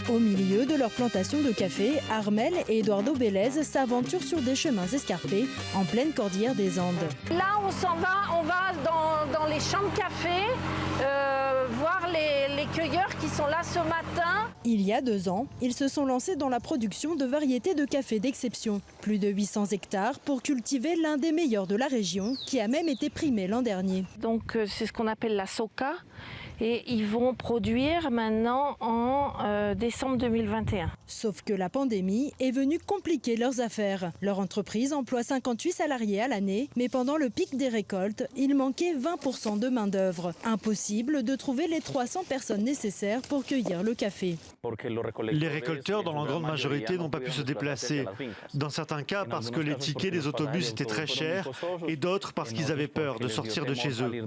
Au milieu de leur plantation de café, Armel et Eduardo Vélez s'aventurent sur des chemins escarpés en pleine cordillère des Andes. Là, on va dans les champs de café, voir les cueilleurs qui sont là ce matin. Il y a 2 ans, ils se sont lancés dans la production de variétés de café d'exception. Plus de 800 hectares pour cultiver l'un des meilleurs de la région, qui a même été primé l'an dernier. Donc c'est ce qu'on appelle la Soca. Et ils vont produire maintenant en décembre 2021. Sauf que la pandémie est venue compliquer leurs affaires. Leur entreprise emploie 58 salariés à l'année, mais pendant le pic des récoltes, il manquait 20% de main-d'œuvre. Impossible de trouver les 300 personnes nécessaires pour cueillir le café. Les récolteurs, dans leur grande majorité, n'ont pas pu se déplacer. Dans certains cas, parce que les tickets des autobus étaient très chers, et d'autres parce qu'ils avaient peur de sortir de chez eux.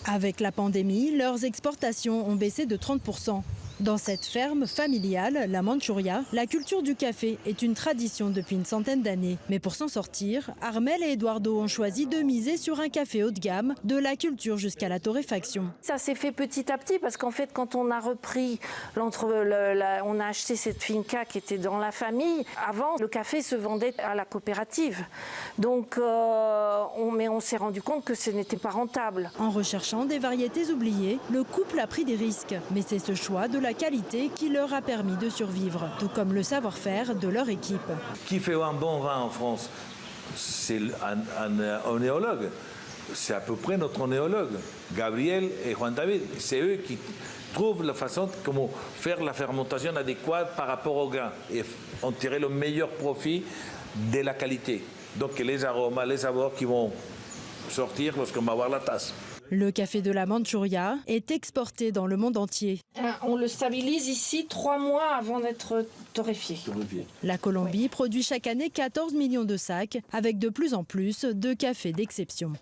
Avec la pandémie, leurs exportations ont baissé de 30%. Dans cette ferme familiale, la Mandchouria, la culture du café est une tradition depuis une centaine d'années. Mais pour s'en sortir, Armel et Eduardo ont choisi de miser sur un café haut de gamme, de la culture jusqu'à la torréfaction. Ça s'est fait petit à petit parce qu'en fait, quand on a repris, on a acheté cette finca qui était dans la famille. Avant, le café se vendait à la coopérative. Donc, on s'est rendu compte que ce n'était pas rentable. En recherchant des variétés oubliées, le couple a pris des risques. Mais c'est ce choix de la qualité qui leur a permis de survivre, tout comme le savoir-faire de leur équipe. Qui fait un bon vin en France? C'est un onéologue. C'est à peu près notre onéologue, Gabriel et Juan David. C'est eux qui trouvent la façon de comment faire la fermentation adéquate par rapport au grain et en tirer le meilleur profit de la qualité. Donc les aromas, les saveurs qui vont sortir lorsqu'on va voir la tasse. Le café de la Mandchouria est exporté dans le monde entier. On le stabilise ici 3 mois avant d'être torréfié. La Colombie produit chaque année 14 millions de sacs avec de plus en plus de café d'exception.